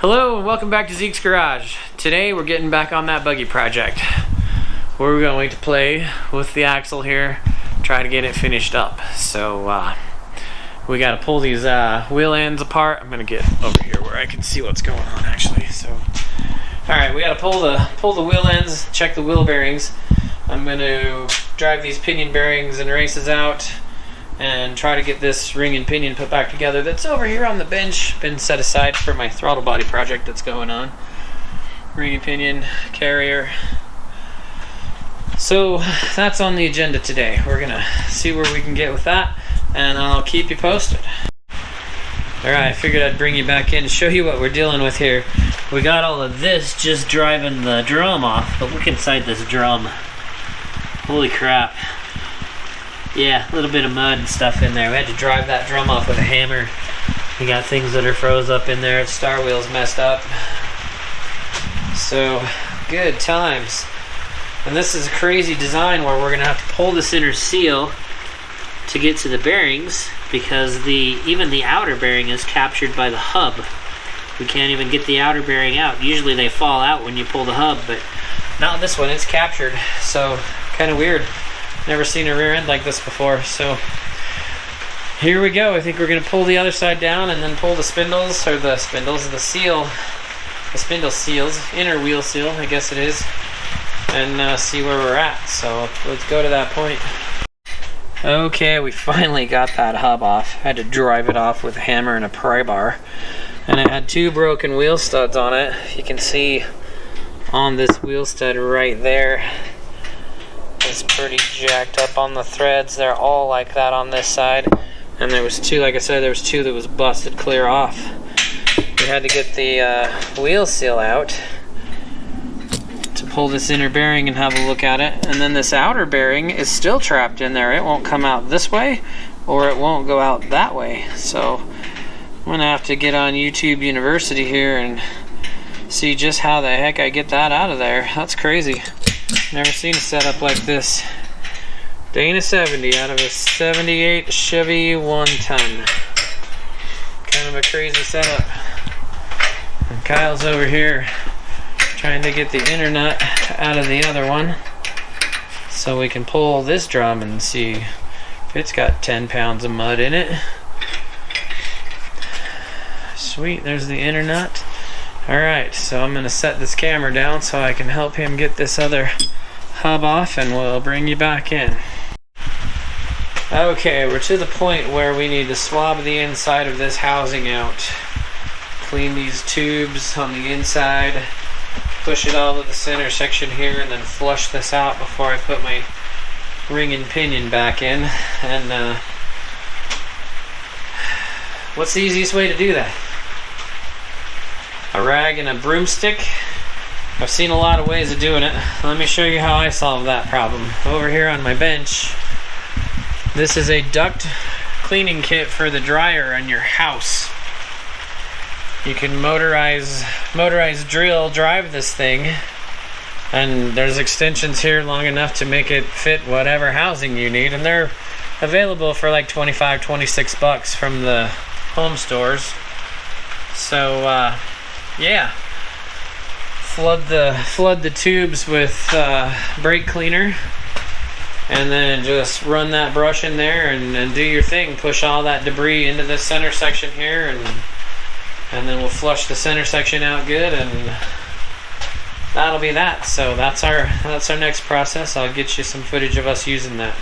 Hello and welcome back to Zeke's Garage. Today we're getting back on that buggy project. We're going to play with the axle here, try to get it finished up. So we got to pull these wheel ends apart. I'm gonna get over here where I can see what's going on actually. So, all right, we got to pull the wheel ends, check the wheel bearings. I'm gonna drive these pinion bearings and races out and try to get this ring and pinion put back together that's over here on the bench, been set aside for my throttle body project that's going on. Ring and pinion, carrier. So that's on the agenda today. We're gonna see where we can get with that, and I'll keep you posted. Alright, I figured I'd bring you back in to show you what we're dealing with here. We got all of this just driving the drum off, but look inside this drum. Holy crap. Yeah, a little bit of mud and stuff in there. We had to drive that drum off with a hammer. We got things that are froze up in there. Star wheel's messed up. So, good times. And this is a crazy design where we're going to have to pull this inner seal to get to the bearings, because even the outer bearing is captured by the hub. We can't even get the outer bearing out. Usually they fall out when you pull the hub, but not this one. It's captured. So, kind of weird. Never seen a rear end like this before, so here we go. I think we're going to pull the other side down and then pull the spindles, or the spindle seals, inner wheel seal, I guess it is, and see where we're at. So let's go to that point. Okay, we finally got that hub off. I had to drive it off with a hammer and a pry bar, and it had two broken wheel studs on it. You can see on this wheel stud right there, it's pretty jacked up on the threads. They're all like that on this side, and there was two, like I said, there was two that was busted clear off. We had to get the wheel seal out to pull this inner bearing and have a look at it, and then this outer bearing is still trapped in there. It won't come out this way, or it won't go out that way. So I'm gonna have to get on YouTube University here and see just how the heck I get that out of there. That's crazy. Never seen a setup like this. Dana 70 out of a 78 Chevy 1-ton. Kind of a crazy setup. And Kyle's over here trying to get the inner nut out of the other one so we can pull this drum and see if it's got 10 pounds of mud in it. Sweet, there's the inner nut. Alright, so I'm going to set this camera down so I can help him get this other hub off, and we'll bring you back in. Okay, we're to the point where we need to swab the inside of this housing out. Clean these tubes on the inside, push it all to the center section here, and then flush this out before I put my ring and pinion back in. And what's the easiest way to do that? A rag and a broomstick? I've seen a lot of ways of doing it. Let me show you how I solve that problem. Over here on my bench, this is a duct cleaning kit for the dryer on your house. You can motorized drill drive this thing, and there's extensions here long enough to make it fit whatever housing you need, and they're available for like 25, 26 bucks from the home stores. So yeah, flood the tubes with brake cleaner, and then just run that brush in there and do your thing. Push all that debris into the center section here, and then we'll flush the center section out good, and that'll be that. So that's our next process. I'll get you some footage of us using that.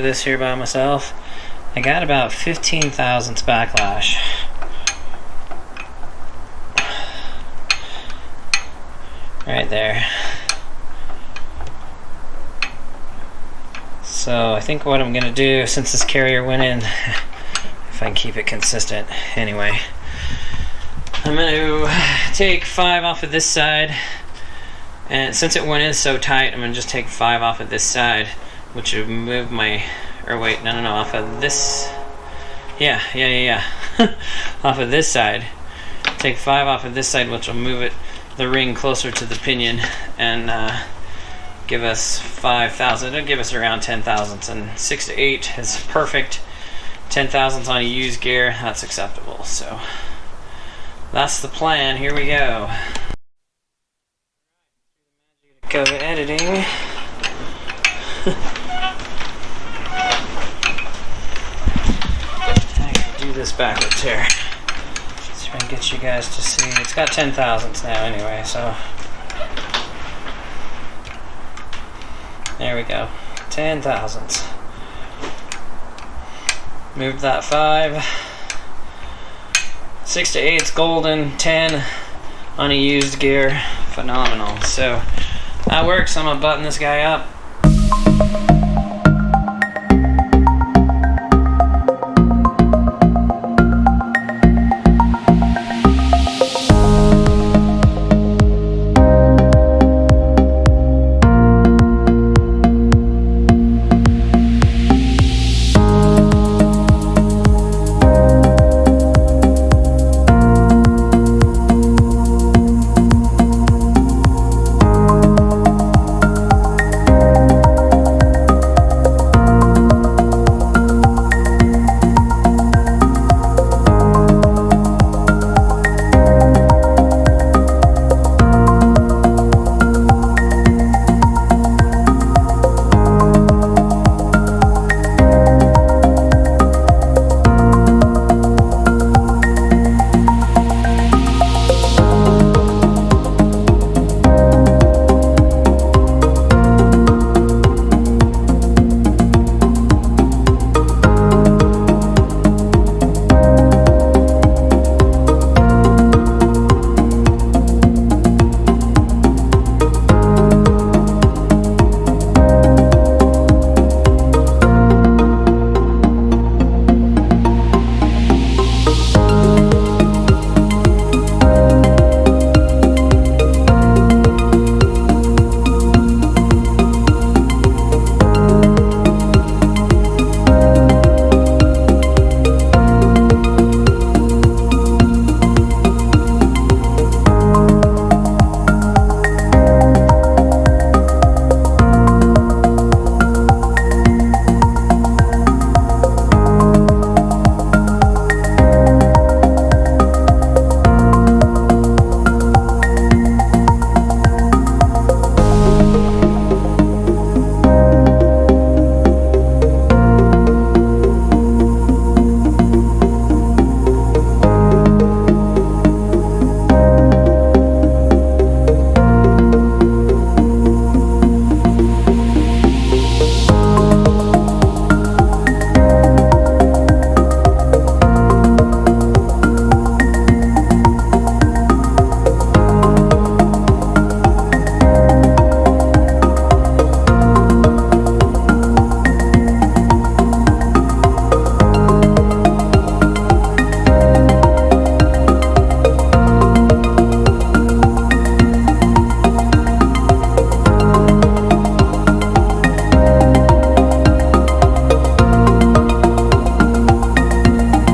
this here by myself, I got about 15 thousandths backlash. Right there. So I think what I'm gonna do, since this carrier went in, if I can keep it consistent anyway, I'm gonna take 5 off of this side, and since it went in so tight, I'm gonna just take 5 off of this side, which would move my, or wait, no, off of this, yeah, off of this side. Take 5 off of this side, which will move the ring closer to the pinion, and give us 5,000. It'll give us around 10 thousandths, and 6 to 8 is perfect. 10 thousandths on a used gear, that's acceptable. So that's the plan. Here we go. Go editing. I can do this backwards here. So I can get you guys to see. It's got 10 thousandths now anyway, so there we go. 10 thousandths. Moved that 5. 6 to 8's golden. 10 on a used gear. Phenomenal. So that works. I'm gonna button this guy up.